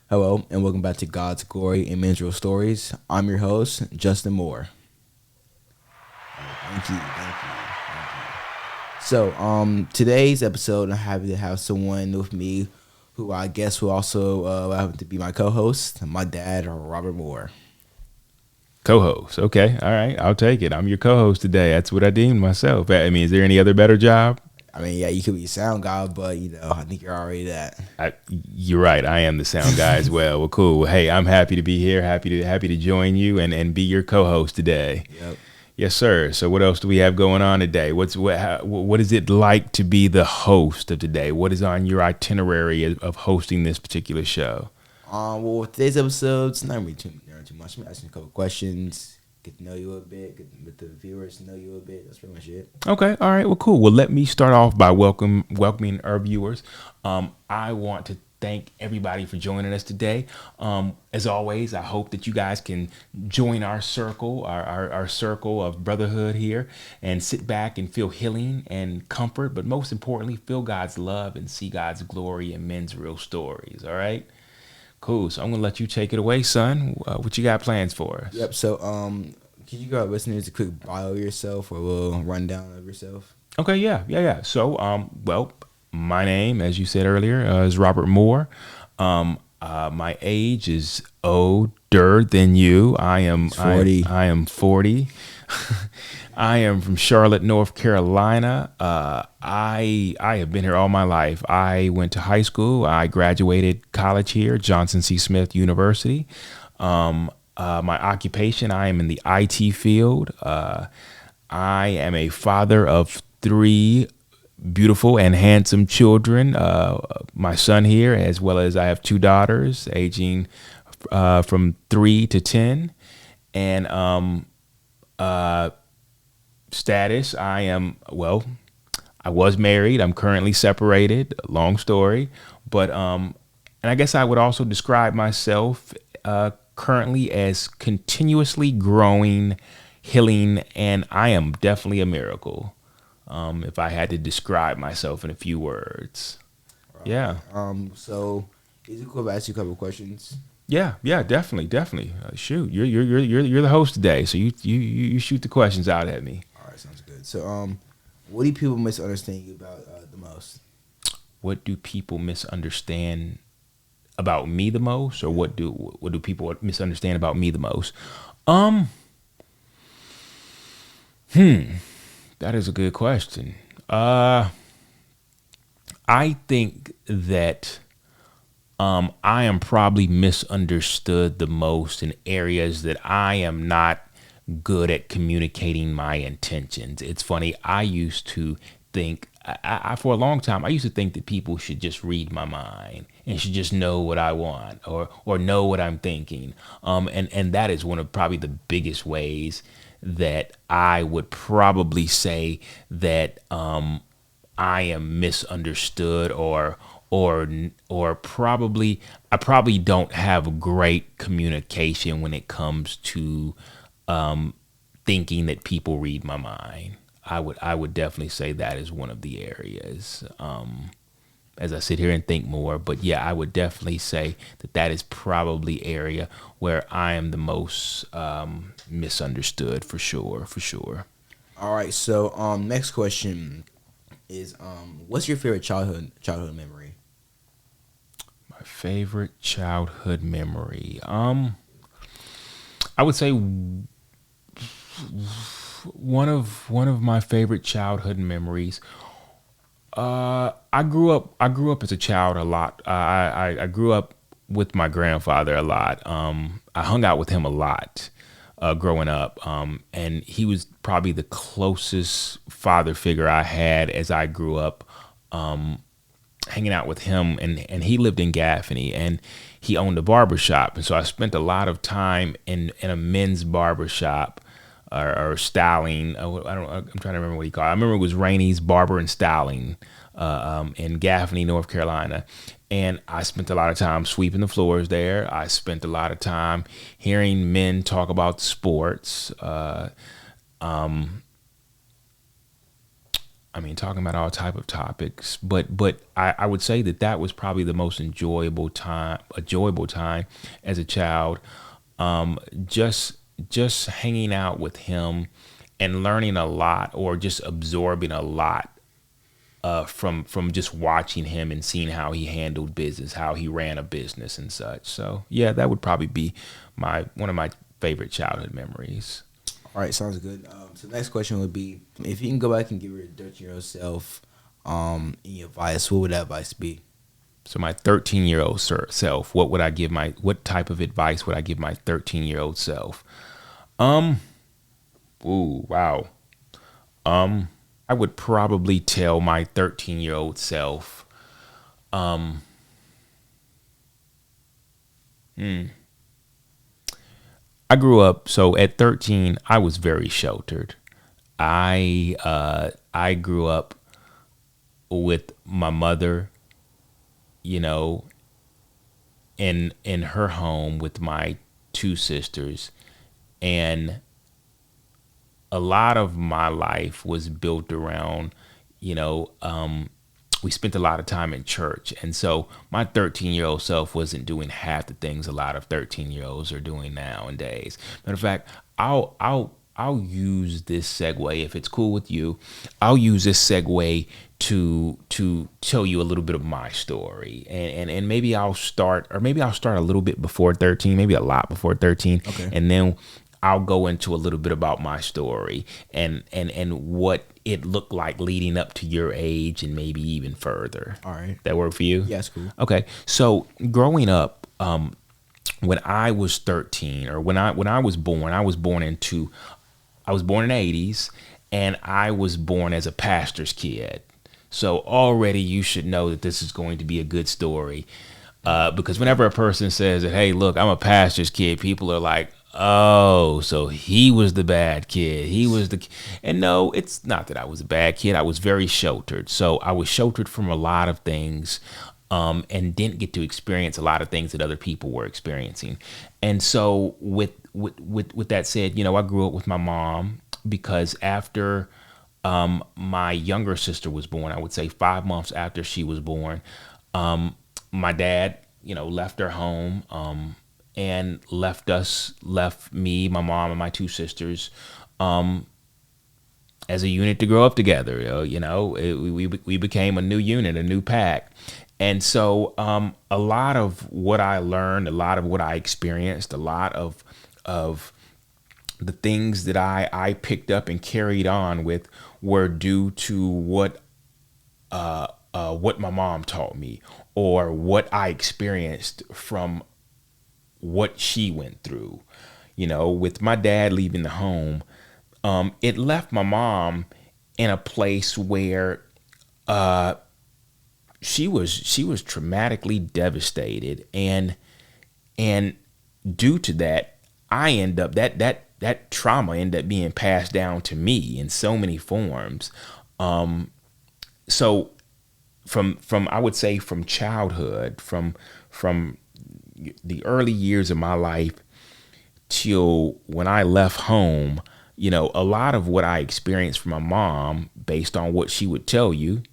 Hello, and welcome back to God's Glory and Men's Real Stories. I'm your host, Justin Moore. Thank you, thank you, thank you. Today's episode, I'm happy to have someone with me who I guess will also happen to be my co-host, my dad, Robert Moore. Co-host. Okay. All right. I'll take it. I'm your co-host today. That's what I deemed myself. I mean, is there any other better job? I mean, yeah, you could be a sound guy, but I think you're already that. You're right. I am the sound guy as well. Well, cool. Hey, I'm happy to be here. Happy to join you and be your co-host today. Yep. Yes, sir. So what else do we have going on today? What is it like to be the host of today? What is on your itinerary of hosting this particular show? Well, with today's episode, it's not really too much. I'm asking a couple questions, get to know you a bit, get the viewers to know you a bit. That's pretty much it. Okay. All right. Well, cool. Well, let me start off by welcoming our viewers. I want to thank everybody for joining us today. As always, I hope that you guys can join our circle, our circle of brotherhood here, and sit back and feel healing and comfort, but most importantly, feel God's love and see God's glory in men's real stories. All right. Cool. So I'm going to let you take it away, son. What you got plans for us? Yep. So, can you go listeners a quick bio of yourself or a little rundown of yourself? Okay. Yeah. So, well, my name, as you said earlier, is Robert Moore. My age is older than you. I am 40. I am 40. I am from Charlotte, North Carolina. I have been here all my life. I went to high school. I graduated college here, Johnson C. Smith University. My occupation, I am in the IT field. I am a father of three beautiful and handsome children. My son here, as well as I have two daughters, aging from 3 to 10, and status, I was married. I'm currently separated. Long story, but and I guess I would also describe myself currently as continuously growing, healing, and I am definitely a miracle. If I had to describe myself in a few words, yeah. So is it cool if I ask you a couple of questions? Yeah, definitely. Shoot, you're the host today, so you shoot the questions out at me. All right, sounds good. So, what do people misunderstand you about the most? What do people misunderstand about me the most, or what do people misunderstand about me the most? That is a good question. I think that I am probably misunderstood the most in areas that I am not good at communicating my intentions. It's funny. I used to think, for a long time, I used to think that people should just read my mind and should just know what I want or know what I'm thinking. And that is one of probably the biggest ways that I would probably say that I am misunderstood or probably I probably don't have great communication when it comes to thinking that people read my mind. I would definitely say that is one of the areas as I sit here and think more. But yeah, I would definitely say that is probably area where I am the most misunderstood for sure. All right. So, next question is, what's your favorite childhood memory? My favorite childhood memory. I would say one of my favorite childhood memories. I grew up as a child a lot. I grew up with my grandfather a lot. I hung out with him a lot growing up, and he was probably the closest father figure I had as I grew up. Hanging out with him, and he lived in Gaffney, and he owned a barbershop, and so I spent a lot of time in a men's barbershop or styling. I'm trying to remember what he called it. I remember it was Rainey's Barber and Styling in Gaffney, North Carolina. And I spent a lot of time sweeping the floors there. I spent a lot of time hearing men talk about sports. I mean, talking about all type of topics, but I would say that that was probably the most enjoyable time as a child. Um, just just hanging out with him and learning a lot, or just absorbing a lot from just watching him and seeing how he handled business, how he ran a business and such. So yeah, that would probably be my one of my favorite childhood memories. All right, sounds good. So next question would be, if you can go back and give your 13-year-old self any advice, what would that advice be? So my 13-year-old self, what type of advice would I give my 13-year-old self? Um, ooh, wow. I would probably tell my 13-year-old self, um, hmm, I grew up, so at 13, I was very sheltered. I grew up with my mother, you know, in her home with my two sisters, and a lot of my life was built around, you know, we spent a lot of time in church. And so my 13-year-old self wasn't doing half the things a lot of 13-year-olds are doing nowadays. Matter of fact, I'll use this segue, if it's cool with you. I'll use this segue to tell you a little bit of my story, and maybe I'll start a little bit before 13, maybe a lot before 13, Okay. and then I'll go into a little bit about my story and what it looked like leading up to your age and maybe even further. All right. That work for you? Yeah, that's cool. Okay. So growing up, when I was 13, or when I was born, I was born in the 80s, and I was born as a pastor's kid. So already you should know that this is going to be a good story. Because whenever a person says that, hey, look, I'm a pastor's kid, people are like, oh, so he was the bad kid. And no, it's not that I was a bad kid. I was very sheltered. So I was sheltered from a lot of things, and didn't get to experience a lot of things that other people were experiencing. And so with that said, I grew up with my mom, because after my younger sister was born, I would say 5 months after she was born, my dad, left her home, and left me, my mom, and my two sisters, as a unit to grow up together. We became a new unit, a new pack. And so a lot of what I learned, a lot of what I experienced, a lot of the things that I picked up and carried on with were due to what my mom taught me, or what I experienced from what she went through. With my dad leaving the home, it left my mom in a place where she was traumatically devastated, and due to that, I end up that trauma ended up being passed down to me in so many forms. So from I would say from childhood, from the early years of my life till when I left home, a lot of what I experienced from my mom, based on what she would tell you,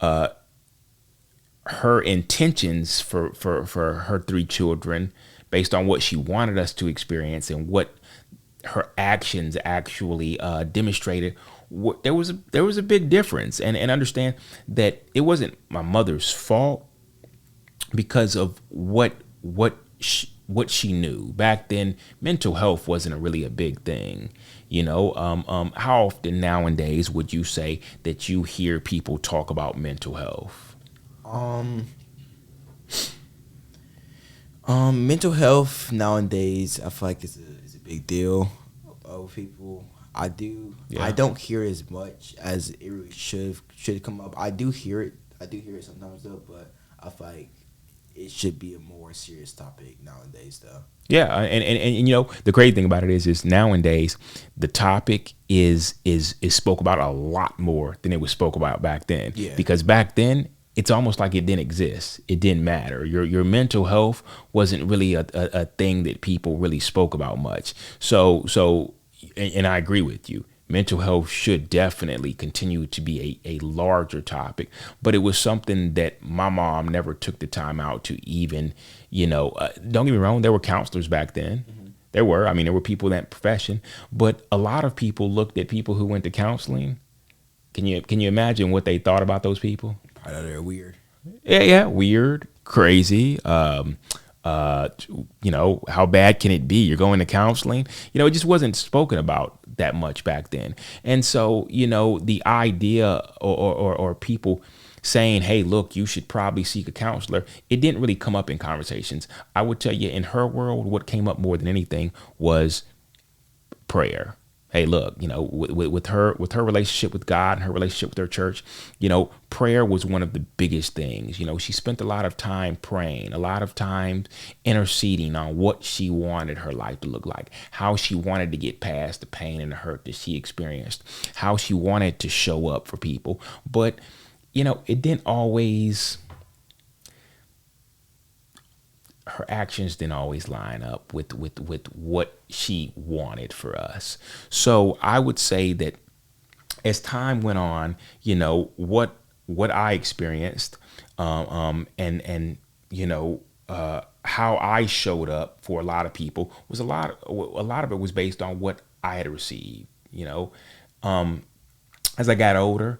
her intentions for her three children, based on what she wanted us to experience and what her actions actually demonstrated, there was a big difference. And understand that it wasn't my mother's fault, because of what she knew back then. Mental health wasn't really a big thing. How often nowadays would you say that you hear people talk about mental health? Um, Mental health nowadays, I feel like it's a big deal with people. I Yeah. don't hear as much as it really should come up. I do hear it. I do hear it sometimes though, but I feel like it should be a more serious topic nowadays though. Yeah, and the great thing about it is nowadays the topic is spoke about a lot more than it was spoke about back then. Yeah. Because back then it's almost like it didn't exist. It didn't matter. Your mental health wasn't really a thing that people really spoke about much. So and I agree with you. mental health should definitely continue to be a larger topic, but it was something that my mom never took the time out to even, don't get me wrong, there were counselors back then. There were, I mean, there were people in that profession, but a lot of people looked at people who went to counseling. Can you imagine what they thought about those people? I know they're weird. Yeah, weird, crazy. How bad can it be? You're going to counseling. It just wasn't spoken about that much back then. And so, the idea or people saying, hey, look, you should probably seek a counselor, it didn't really come up in conversations. I would tell you, in her world, what came up more than anything was prayer. Hey, look, with her relationship with God and her relationship with her church, prayer was one of the biggest things. She spent a lot of time praying, a lot of time interceding on what she wanted her life to look like, how she wanted to get past the pain and the hurt that she experienced, how she wanted to show up for people. But, it didn't always, her actions didn't always line up with what she wanted for us. So I would say that as time went on, what I experienced, how I showed up for a lot of people was a lot of it was based on what I had received. As I got older,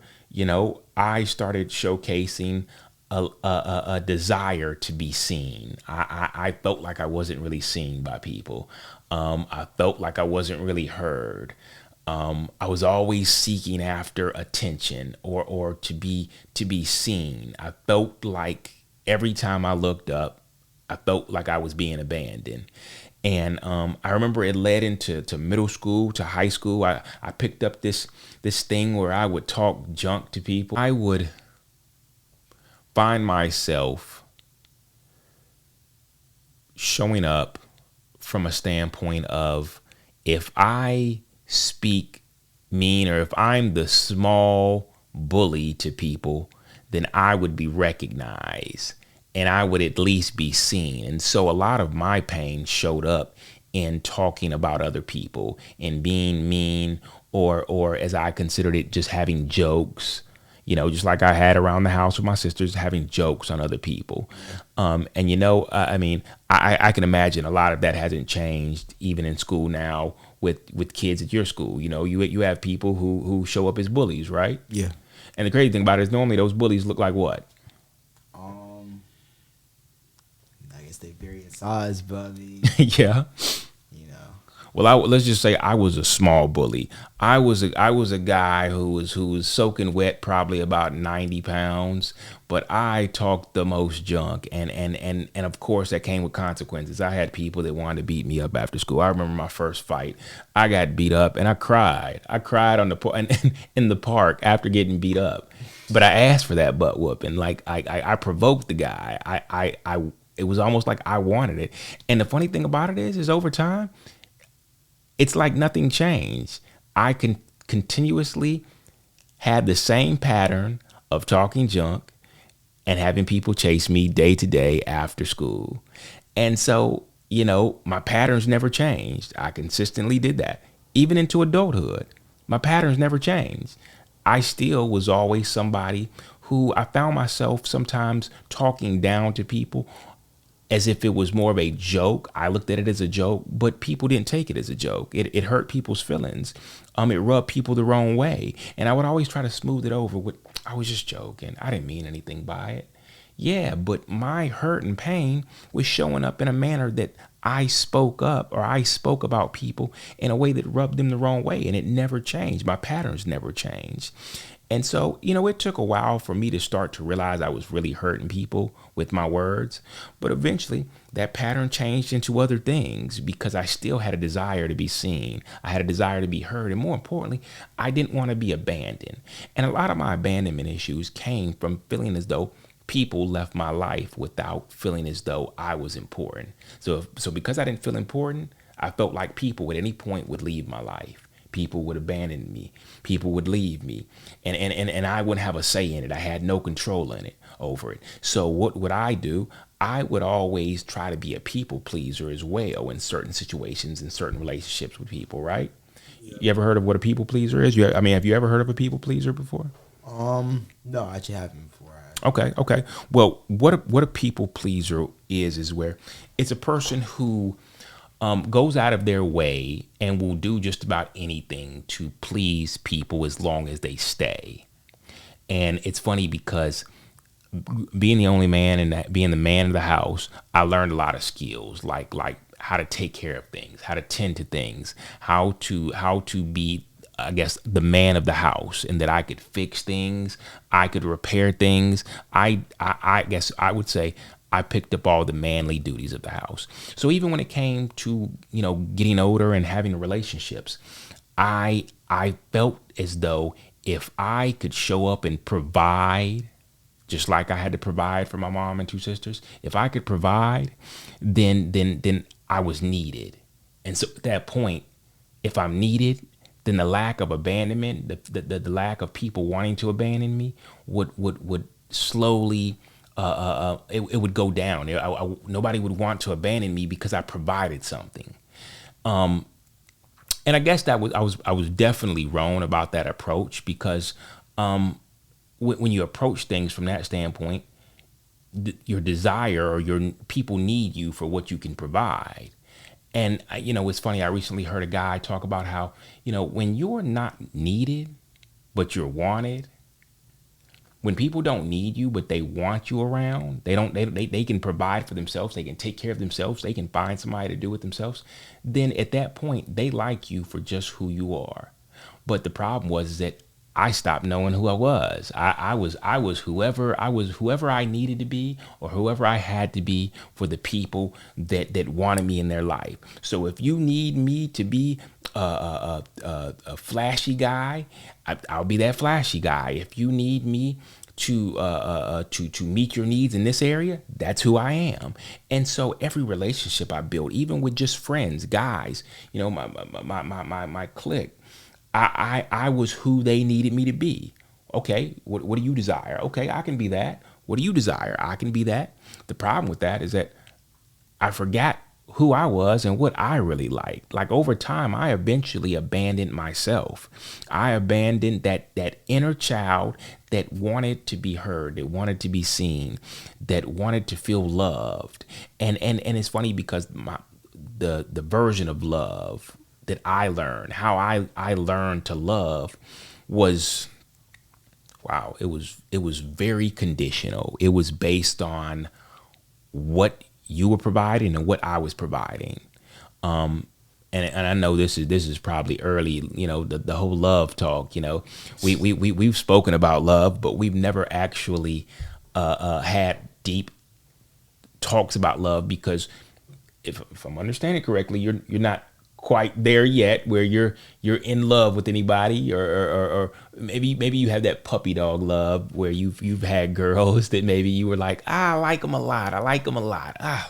I started showcasing a desire to be seen. I felt like I wasn't really seen by people. I felt like I wasn't really heard. I was always seeking after attention or to be seen. I felt like every time I looked up, I felt like I was being abandoned. And I remember it led into middle school, to high school. I picked up this thing where I would talk junk to people. I would find myself showing up from a standpoint of, if I speak mean or if I'm the small bully to people, then I would be recognized and I would at least be seen. And so a lot of my pain showed up in talking about other people and being mean, or as I considered it, just having jokes, just like I had around the house with my sisters, having jokes on other people. I can imagine a lot of that hasn't changed even in school now with kids at your school. You have people who show up as bullies, right? Yeah. And the crazy thing about it is normally those bullies look like what? I guess they vary in size, but I mean, Yeah. Well, let's just say I was a small bully. I was a guy who was soaking wet, probably about 90 pounds, but I talked the most junk, and of course that came with consequences. I had people that wanted to beat me up after school. I remember my first fight. I got beat up, and I cried. I cried in the park after getting beat up, but I asked for that butt whooping. Like I provoked the guy. It was almost like I wanted it. And the funny thing about it is over time, it's like nothing changed. I can continuously have the same pattern of talking junk and having people chase me day to day after school. And so, my patterns never changed. I consistently did that. Even into adulthood, my patterns never changed. I still was always somebody who I found myself sometimes talking down to people as if it was more of a joke. I looked at it as a joke, but people didn't take it as a joke. It hurt people's feelings. It rubbed people the wrong way. And I would always try to smooth it over with, I was just joking. I didn't mean anything by it. Yeah, but my hurt and pain was showing up in a manner that I spoke up, or I spoke about people in a way that rubbed them the wrong way. And it never changed. My patterns never changed. And so, it took a while for me to start to realize I was really hurting people with my words. But eventually that pattern changed into other things because I still had a desire to be seen. I had a desire to be heard. And more importantly, I didn't want to be abandoned. And a lot of my abandonment issues came from feeling as though people left my life without feeling as though I was important. So because I didn't feel important, I felt like people at any point would leave my life. People would abandon me. People would leave me. And I wouldn't have a say in it. I had no control in it over it. So what would I do? I would always try to be a people pleaser as well in certain situations, in certain relationships with people, right? You ever heard of what a people pleaser is? I mean, have you ever heard of a people pleaser before? No, I actually haven't before. Okay, okay. Well, what a people pleaser is where it's a person who goes out of their way and will do just about anything to please people as long as they stay. And it's funny because being the only man and being the man of the house, I learned a lot of skills like how to take care of things, how to tend to things, how to be, I guess, the man of the house, and that I could fix things, I could repair things. I guess I would say I picked up all the manly duties of the house. So even when it came to, getting older and having relationships, I felt as though if I could show up and provide, just like I had to provide for my mom and two sisters, if I could provide, then I was needed. And so at that point, if I'm needed, then the lack of abandonment, the lack of people wanting to abandon me would slowly it would go down. Nobody would want to abandon me because I provided something. And I guess that I was definitely wrong about that approach because when you approach things from that standpoint, your desire or your people need you for what you can provide. And it's funny. I recently heard a guy talk about how when you're not needed, but you're wanted. When people don't need you, but they want you around, they can provide for themselves. They can take care of themselves. They can find somebody to do it themselves. Then at that point, they like you for just who you are. But the problem was that I stopped knowing who I was. I was whoever I needed to be or whoever I had to be for the people that wanted me in their life. So if you need me to be a flashy guy, I'll be that flashy guy. If you need me to meet your needs in this area, that's who I am. And so every relationship I built, even with just friends, guys, my clique, I was who they needed me to be. Okay, what do you desire? Okay, I can be that. What do you desire? I can be that. The problem with that is that I forgot who I was and what I really liked. Like over time, I eventually abandoned myself. I abandoned that inner child that wanted to be heard, that wanted to be seen, that wanted to feel loved. And it's funny because the version of love that I learned, how I learned to love was, wow, it was very conditional. It was based on what you were providing and what I was providing. And I know this is probably early, the whole love talk, we've spoken about love, but we've never actually had deep talks about love because if I'm understanding correctly, you're not quite there yet where you're in love with anybody or maybe you have that puppy dog love where you've had girls that maybe you were like, I like them a lot.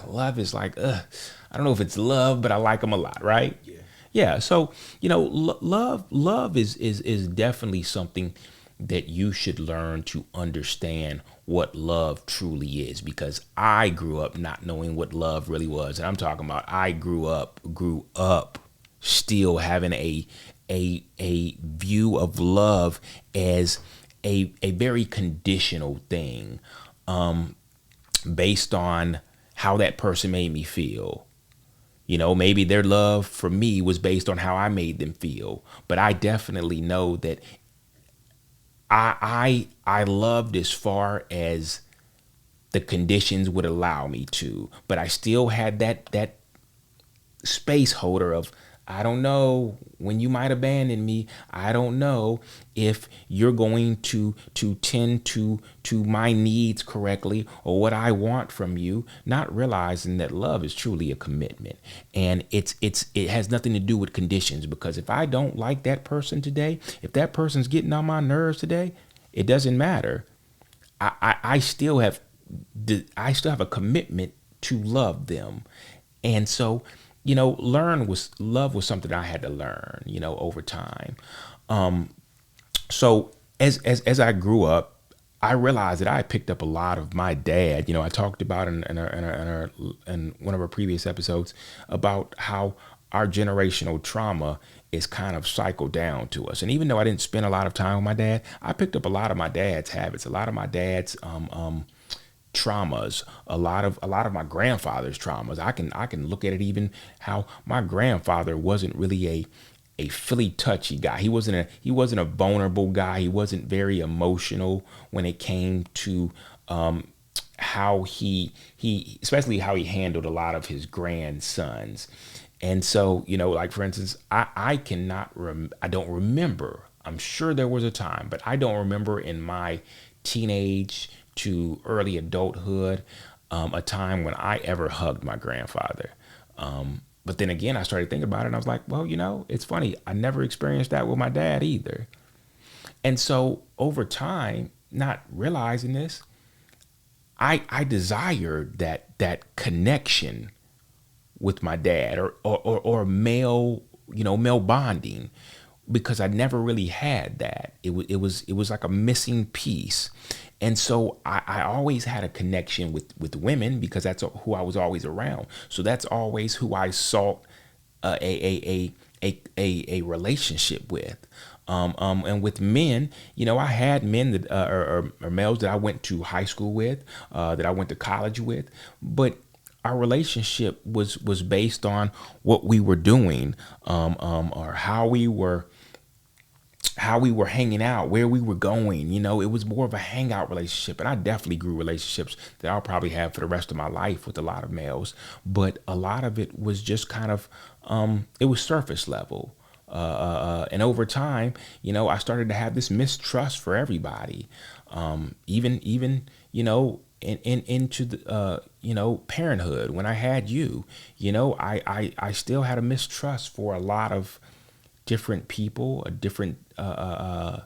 Love is like, I don't know if it's love, but I like them a lot. Right. Yeah. So, love is definitely something that you should learn to understand what love truly is, because I grew up not knowing what love really was. And I'm talking about I grew up still having a view of love as a very conditional thing, based on how that person made me feel. Maybe their love for me was based on how I made them feel. But I definitely know that I loved as far as the conditions would allow me to, but I still had that space holder of, I don't know when you might abandon me. I don't know if you're going to tend to my needs correctly or what I want from you, not realizing that love is truly a commitment. And it has nothing to do with conditions, because if I don't like that person today, if that person's getting on my nerves today, it doesn't matter. I still have a commitment to love them. And so, love was something I had to learn, over time. So as I grew up, I realized that I picked up a lot of my dad. I talked about in one of our previous episodes about how our generational trauma is kind of cycled down to us. And even though I didn't spend a lot of time with my dad, I picked up a lot of my dad's habits, a lot of my dad's traumas, a lot of my grandfather's traumas. I can look at it, even how my grandfather wasn't really a Philly touchy guy. He wasn't a vulnerable guy. He wasn't very emotional when it came to how he especially how he handled a lot of his grandsons. And so, like for instance, I don't remember. I'm sure there was a time, but I don't remember in my teenage to early adulthood a time when I ever hugged my grandfather. But then again, I started thinking about it and I was like, well, it's funny. I never experienced that with my dad either. And so over time, not realizing this, I desired that connection with my dad, or male, male bonding, because I never really had that. It was like a missing piece. And so I always had a connection with women because that's who I was always around. So that's always who I sought a relationship with. And with men, I had men that or males that I went to high school with, that I went to college with, but our relationship was based on what we were doing, or how we were hanging out, where we were going. It was more of a hangout relationship. And I definitely grew relationships that I'll probably have for the rest of my life with a lot of males. But a lot of it was just kind of, it was surface level. And over time, I started to have this mistrust for everybody. Even, into the, parenthood. When I had you, I still had a mistrust for a lot of different people, a different, I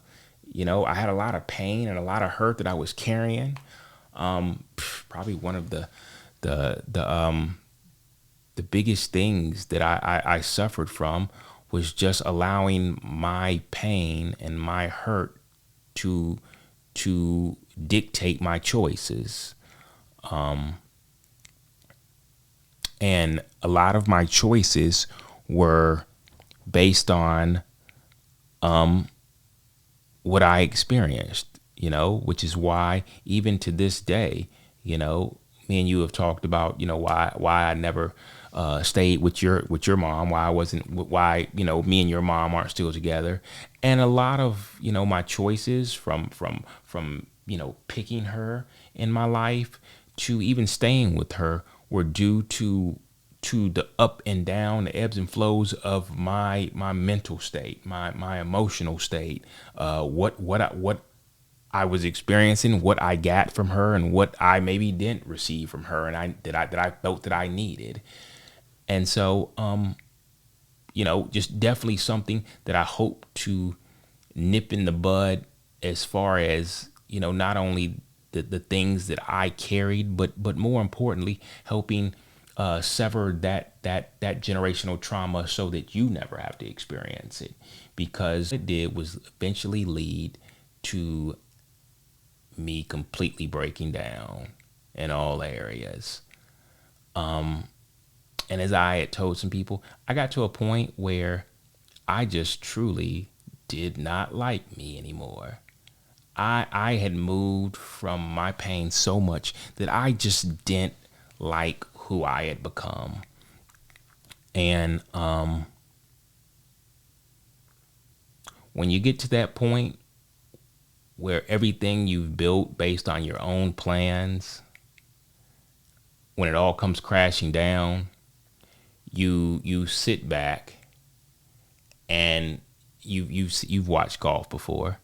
had a lot of pain and a lot of hurt that I was carrying. Probably one of the biggest things that I suffered from was just allowing my pain and my hurt to dictate my choices. And a lot of my choices were based on what I experienced, which is why even to this day, me and you have talked about, why I never stayed with your mom, why me and your mom aren't still together. And a lot of, my choices from picking her in my life to even staying with her were due to the up and down, the ebbs and flows of my mental state, my emotional state, what I was experiencing, what I got from her, and what I maybe didn't receive from her, and I felt that I needed. And so, just definitely something that I hope to nip in the bud, as far as, not only the things that I carried, but more importantly, helping sever that generational trauma so that you never have to experience it. Because what it did was eventually lead to me completely breaking down in all areas. And as I had told some people, I got to a point where I just truly did not like me anymore. I had moved from my pain so much that I just didn't like who I had become. And when you get to that point where everything you've built based on your own plans, when it all comes crashing down, you sit back, and you've watched golf before,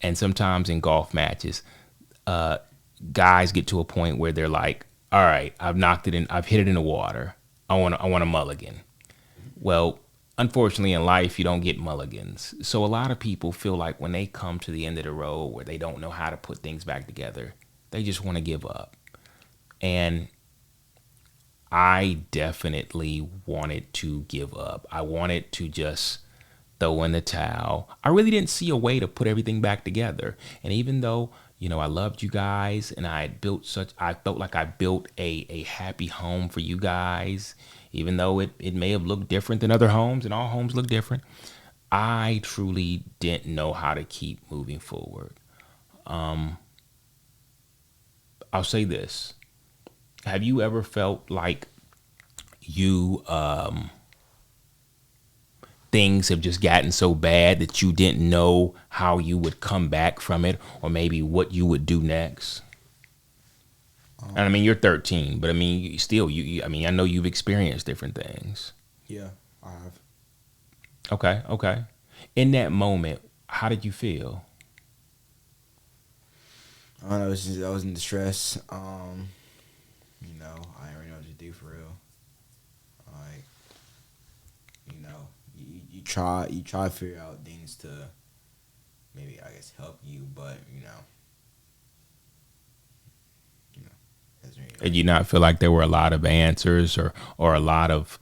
and sometimes in golf matches, guys get to a point where they're like, all right, I've hit it in the water. I want a mulligan. Well, unfortunately in life, you don't get mulligans. So a lot of people feel like when they come to the end of the road where they don't know how to put things back together, they just want to give up. And I definitely wanted to give up. I wanted to just throw in the towel. I really didn't see a way to put everything back together. And even though, I loved you guys, and I felt like I built a happy home for you guys, even though it may have looked different than other homes, and all homes look different. I truly didn't know how to keep moving forward. I'll say this. Have you ever felt like you things have just gotten so bad that you didn't know how you would come back from it, or maybe what you would do next? And I mean, you're 13, but I mean, I mean, I know you've experienced different things. Yeah, I have. Okay, okay. In that moment, how did you feel? I don't know. I was in distress. I didn't really know what to do for real. Like, you try to figure out things to maybe, I guess, help you, but doesn't really. Did you not feel like there were a lot of answers, or a lot of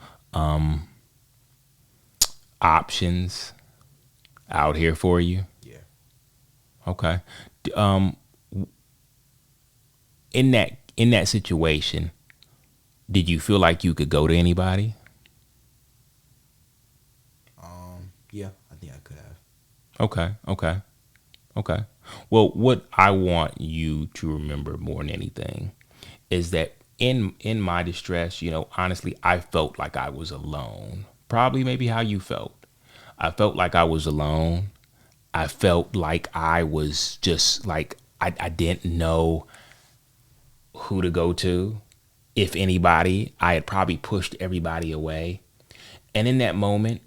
options out here for you? Yeah. Okay. Um, in that situation, did you feel like you could go to anybody? Yeah, I think I could have. Okay, okay, okay. Well, what I want you to remember more than anything is that in my distress, honestly, I felt like I was alone. Probably maybe how you felt. I felt like I was alone. I felt like I was just like I didn't know who to go to, if anybody. I had probably pushed everybody away. And in that moment,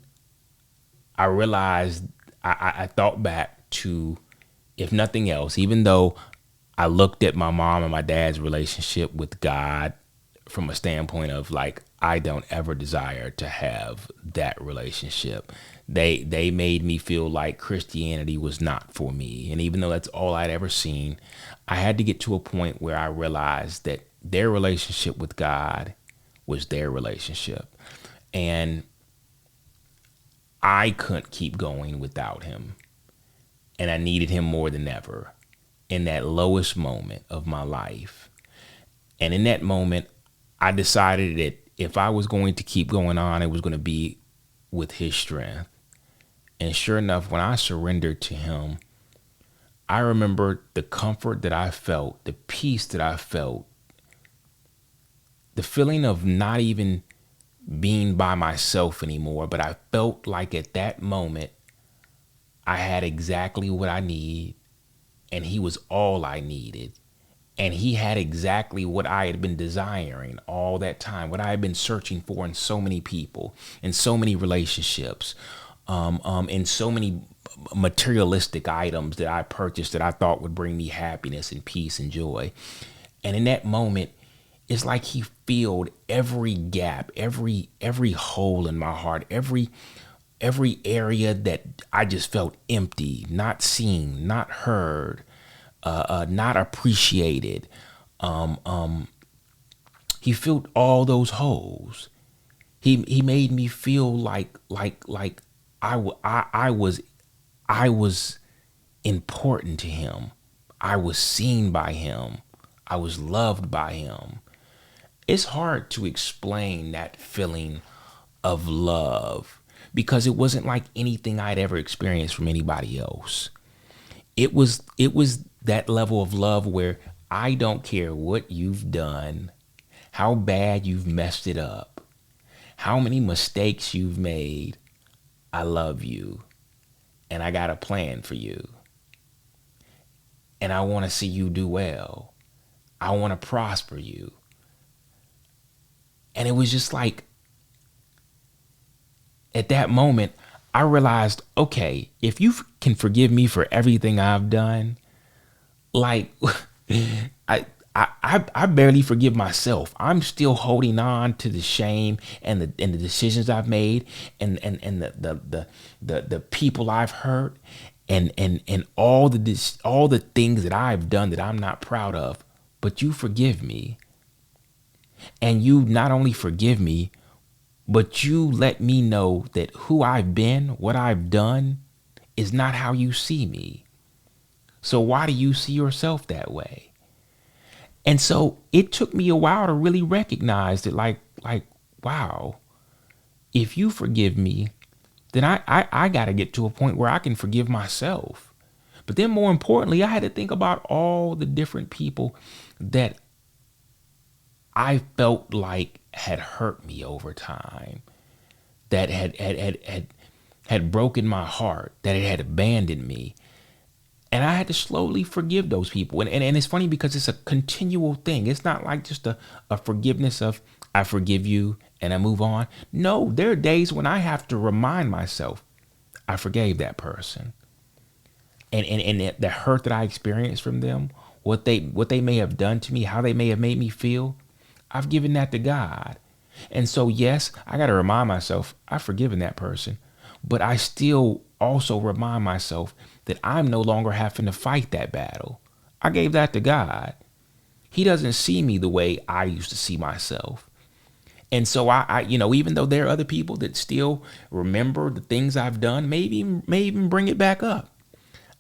I realized I thought back to, if nothing else, even though I looked at my mom and my dad's relationship with God from a standpoint of like, I don't ever desire to have that relationship. They made me feel like Christianity was not for me. And even though that's all I'd ever seen, I had to get to a point where I realized that their relationship with God was their relationship. And I couldn't keep going without him. And I needed him more than ever in that lowest moment of my life. And in that moment, I decided that if I was going to keep going on, it was going to be with his strength. And sure enough, when I surrendered to him, I remember the comfort that I felt, the peace that I felt, the feeling of not even being by myself anymore. But I felt like at that moment, I had exactly what I need, and he was all I needed. And he had exactly what I had been desiring all that time, what I had been searching for in so many people, in so many relationships, in so many materialistic items that I purchased that I thought would bring me happiness and peace and joy. And in that moment, it's like he filled every gap, every hole in my heart, every area that I just felt empty, not seen, not heard, not appreciated. He filled all those holes. He made me feel like I was important to him. I was seen by him. I was loved by him. It's hard to explain that feeling of love because it wasn't like anything I'd ever experienced from anybody else. It was that level of love where I don't care what you've done, how bad you've messed it up, how many mistakes you've made. I love you, and I got a plan for you, and I want to see you do well. I want to prosper you. And it was just like, at that moment, I realized, okay, if you can forgive me for everything I've done, like I barely forgive myself. I'm still holding on to the shame and the decisions I've made and the people I've hurt and all the things that I've done that I'm not proud of. But you forgive me. And you not only forgive me, but you let me know that who I've been, what I've done, is not how you see me. So why do you see yourself that way? And so it took me a while to really recognize that, wow, if you forgive me, then I got to get to a point where I can forgive myself. But then more importantly, I had to think about all the different people that I felt like had hurt me over time, that had broken my heart, that it had abandoned me. And I had to slowly forgive those people. And it's funny because it's a continual thing. It's not like just a forgiveness of, I forgive you and I move on. No, there are days when I have to remind myself, I forgave that person. And the hurt that I experienced from them, what they may have done to me, how they may have made me feel, I've given that to God. And so, yes, I got to remind myself, I've forgiven that person. But I still also remind myself that I'm no longer having to fight that battle. I gave that to God. He doesn't see me the way I used to see myself. And so even though there are other people that still remember the things I've done, may even bring it back up,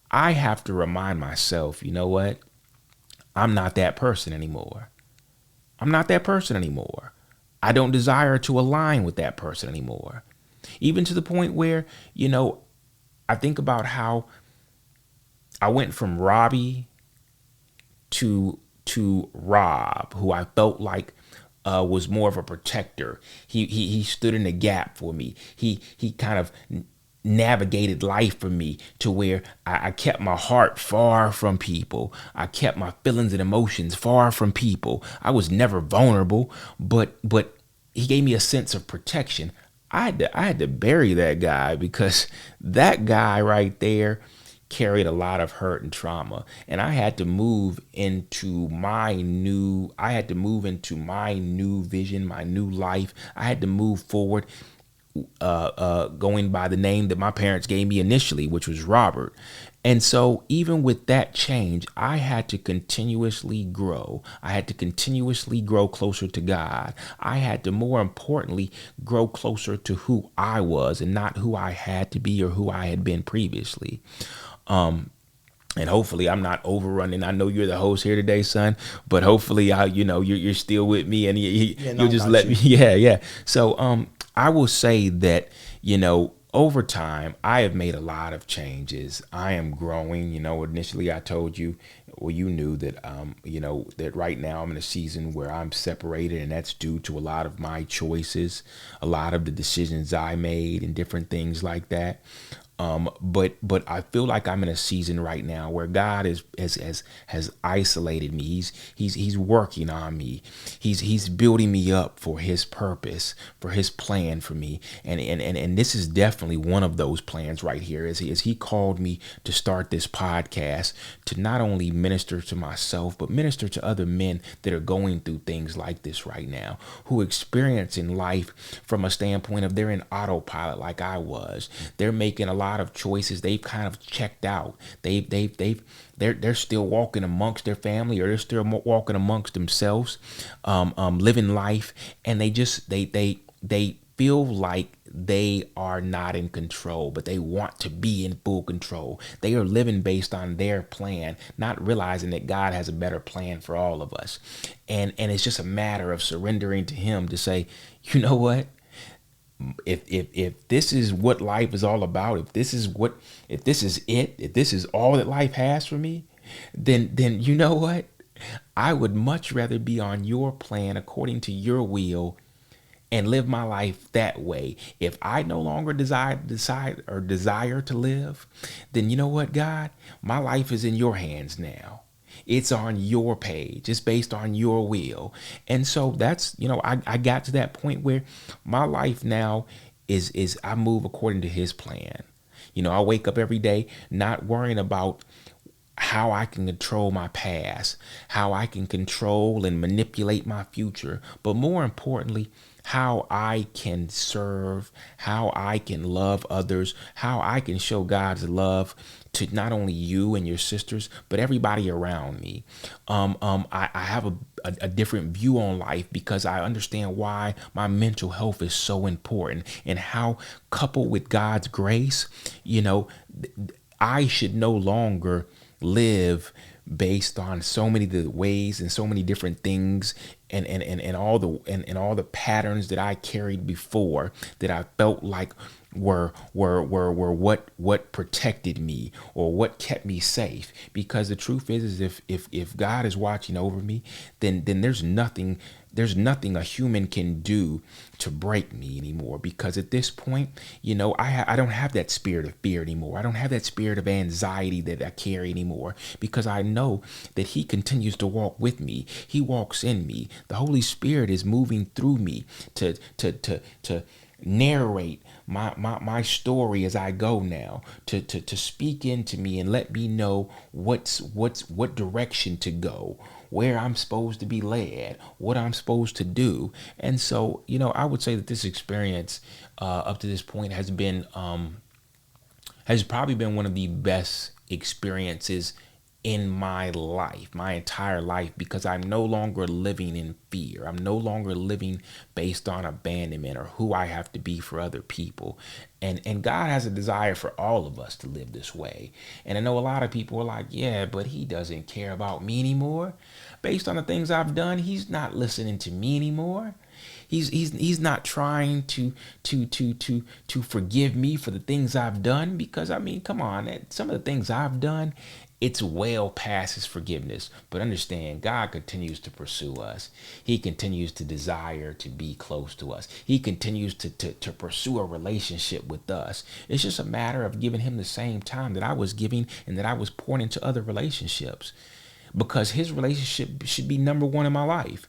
I have to remind myself, you know what? I'm not that person anymore. I'm not that person anymore. I don't desire to align with that person anymore. Even to the point where, I think about how I went from Robbie to Rob, who I felt like was more of a protector. He stood in the gap for me. He kind of navigated life for me to where I kept my heart far from people. I kept my feelings and emotions far from people. I was never vulnerable, but he gave me a sense of protection. I had to bury that guy because that guy right there carried a lot of hurt and trauma, and I had to move into my new vision, my new life. I had to move forward, going by the name that my parents gave me initially, which was Robert. And so even with that change, I had to continuously grow. I had to continuously grow closer to God. I had to, more importantly, grow closer to who I was and not who I had to be or who I had been previously. And hopefully I'm not overrunning. I know you're the host here today, son, but hopefully you're still with me, and you'll just let me. Yeah. So I will say that over time I have made a lot of changes. I am growing. Initially I told you, well, you knew that that right now I'm in a season where I'm separated, and that's due to a lot of my choices, a lot of the decisions I made, and different things like that. But I feel like I'm in a season right now where God has isolated me. He's working on me. He's building me up for His purpose, for His plan for me. And this is definitely one of those plans right here. As He called me to start this podcast, to not only minister to myself, but minister to other men that are going through things like this right now, who experience in life from a standpoint of they're in autopilot like I was. They're making a lot of choices. They've kind of checked out. They're still walking amongst their family, or they're still walking amongst themselves, living life, and they feel like they are not in control, but they want to be in full control. They are living based on their plan, not realizing that God has a better plan for all of us. And it's just a matter of surrendering to Him to say, you know what? If this is what life is all about, if this is it, if this is all that life has for me, then you know what? I would much rather be on your plan according to your will and live my life that way. If I no longer desire to live, then you know what, God? My life is in your hands now. It's on your page. It's based on your will. And so that's, I got to that point where my life now is I move according to His plan. I wake up every day not worrying about how I can control my past, how I can control and manipulate my future, but more importantly, how I can serve, how I can love others, how I can show God's love to not only you and your sisters, but everybody around me. I have a different view on life because I understand why my mental health is so important, and how, coupled with God's grace, I should no longer live based on so many of the ways and so many different things and all the patterns that I carried before that I felt like were what protected me or what kept me safe. Because the truth is if God is watching over me, then there's nothing a human can do to break me anymore. Because at this point, I don't have that spirit of fear anymore. I don't have that spirit of anxiety that I carry anymore, because I know that he continues to walk with me. He walks in me. The Holy Spirit is moving through me to narrate my story as I go now, to speak into me and let me know what direction to go, where I'm supposed to be led, what I'm supposed to do. And so, I would say that this experience up to this point has probably been one of the best experiences in my life, my entire life, because I'm no longer living in fear. I'm no longer living based on abandonment or who I have to be for other people. And God has a desire for all of us to live this way. And I know a lot of people are like, yeah, but he doesn't care about me anymore. Based on the things I've done, he's not listening to me anymore. He's not trying to forgive me for the things I've done, because I mean, come on, some of the things I've done, it's well past his forgiveness. But understand, God continues to pursue us. He continues to desire to be close to us. He continues to pursue a relationship with us. It's just a matter of giving him the same time that I was giving and that I was pouring into other relationships, because his relationship should be number one in my life.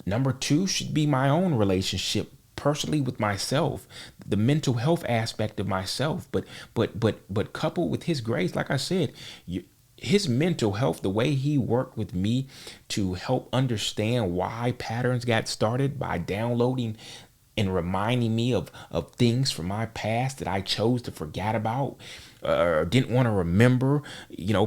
Number two should be my own relationship personally with myself, the mental health aspect of myself. But coupled with his grace, like I said, his mental health, the way he worked with me to help understand why patterns got started by downloading and reminding me of things from my past that I chose to forget about or didn't want to remember,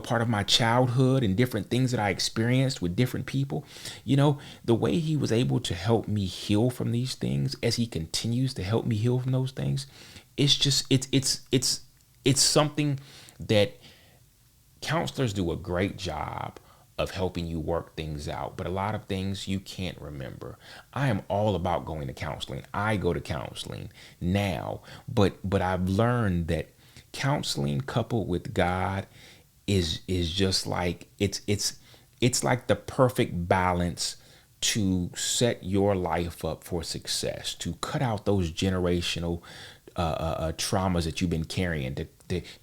part of my childhood and different things that I experienced with different people. The way he was able to help me heal from these things, as he continues to help me heal from those things, it's just, it's something that counselors do a great job of helping you work things out, but a lot of things you can't remember. I am all about going to counseling. I go to counseling now, but I've learned that counseling coupled with God is just like it's like the perfect balance to set your life up for success, to cut out those generational traumas that you've been carrying,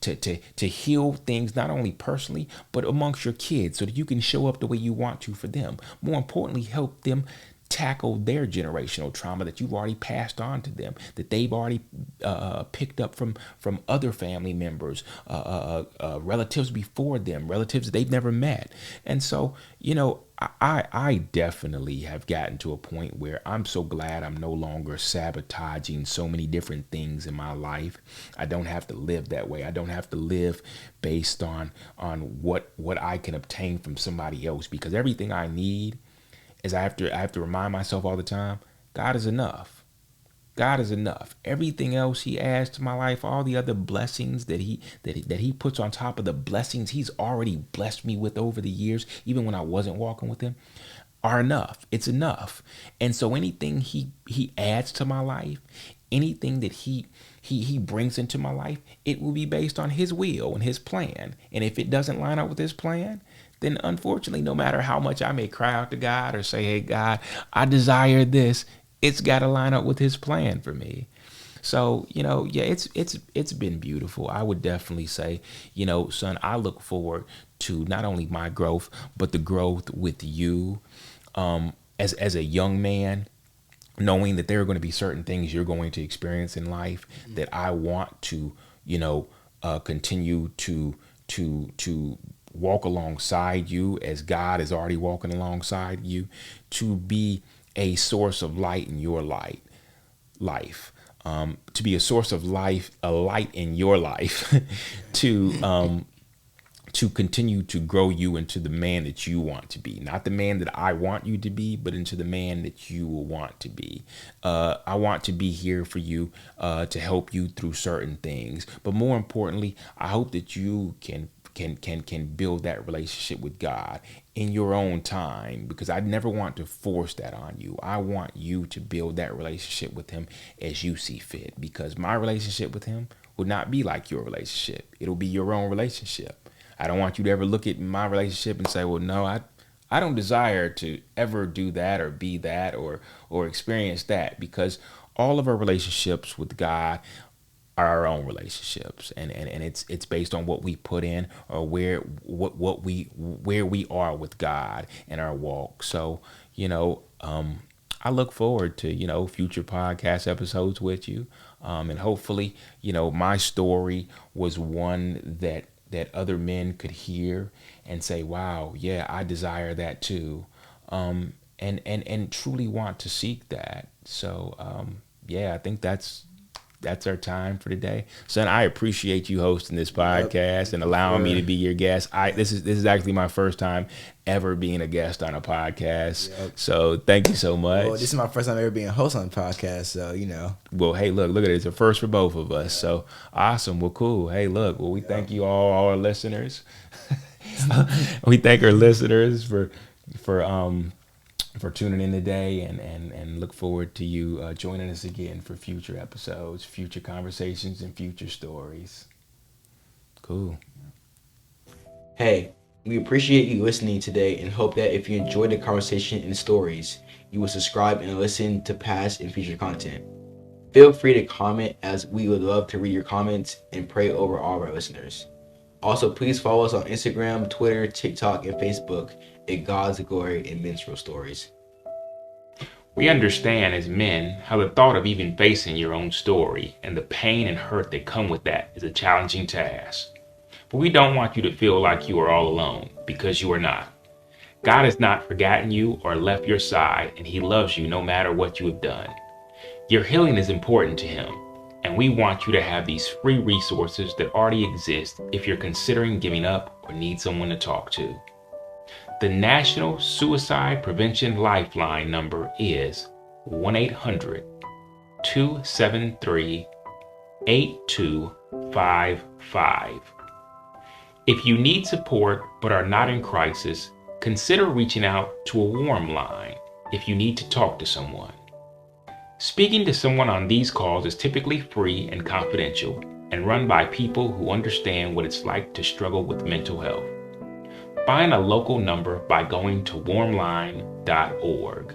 to heal things not only personally but amongst your kids, so that you can show up the way you want to for them. More importantly, help them tackle their generational trauma that you've already passed on to them, that they've already picked up from other family members, relatives before them, relatives they've never met. And so, I definitely have gotten to a point where I'm so glad I'm no longer sabotaging so many different things in my life. I don't have to live that way. I don't have to live based on what I can obtain from somebody else, because everything I need is I have to remind myself all the time, God is enough. God is enough. Everything else he adds to my life, all the other blessings that he puts on top of the blessings he's already blessed me with over the years, even when I wasn't walking with him, are enough. It's enough. And so anything he adds to my life, anything that he brings into my life, it will be based on his will and his plan. And if it doesn't line up with his plan, then unfortunately, no matter how much I may cry out to God or say, hey, God, I desire this, it's got to line up with his plan for me. So, yeah, it's been beautiful. I would definitely say, son, I look forward to not only my growth, but the growth with you as a young man, knowing that there are going to be certain things you're going to experience in life that I want to, continue to walk alongside you, as God is already walking alongside you, to be a source of light in your life, to be a source of life, a light in your life, to continue to grow you into the man that you want to be, not the man that I want you to be, but into the man that you will want to be. I want to be here for you, to help you through certain things, but more importantly, I hope that you can can build that relationship with God in your own time, because I never want to force that on you. I want you to build that relationship with him as you see fit, because my relationship with him will not be like your relationship. It'll be your own relationship. I don't want you to ever look at my relationship and say, well, no, I don't desire to ever do that or be that or experience that, because all of our relationships with God are our own relationships, and it's based on what we put in, or where we are with God in our walk. So I look forward to future podcast episodes with you, and hopefully my story was one that other men could hear and say, wow, yeah, I desire that too, and truly want to seek that. So yeah, I think that's our time for today. Son, I appreciate you hosting this podcast and allowing me to be your guest. This is actually my first time ever being a guest on a podcast. Yep. So thank you so much. Well, this is my first time ever being a host on a podcast, so Well, hey, look at it. It's a first for both of us. Yeah. So awesome. Well, cool. Hey, look. Well, we thank you all our listeners. We thank our listeners for tuning in today, and look forward to you joining us again for future episodes, future conversations, and future stories. Cool. Hey, we appreciate you listening today and hope that if you enjoyed the conversation and stories, you will subscribe and listen to past and future content. Feel free to comment, as we would love to read your comments and pray over all of our listeners. Also, please follow us on Instagram, Twitter, TikTok, and Facebook at God's Glory and Minstrel Stories. We understand as men how the thought of even facing your own story and the pain and hurt that come with that is a challenging task. But we don't want you to feel like you are all alone, because you are not. God has not forgotten you or left your side, and he loves you no matter what you have done. Your healing is important to him, and we want you to have these free resources that already exist if you're considering giving up or need someone to talk to. The National Suicide Prevention Lifeline number is 1-800-273-8255. If you need support but are not in crisis, consider reaching out to a warm line if you need to talk to someone. Speaking to someone on these calls is typically free and confidential, and run by people who understand what it's like to struggle with mental health. Find a local number by going to warmline.org.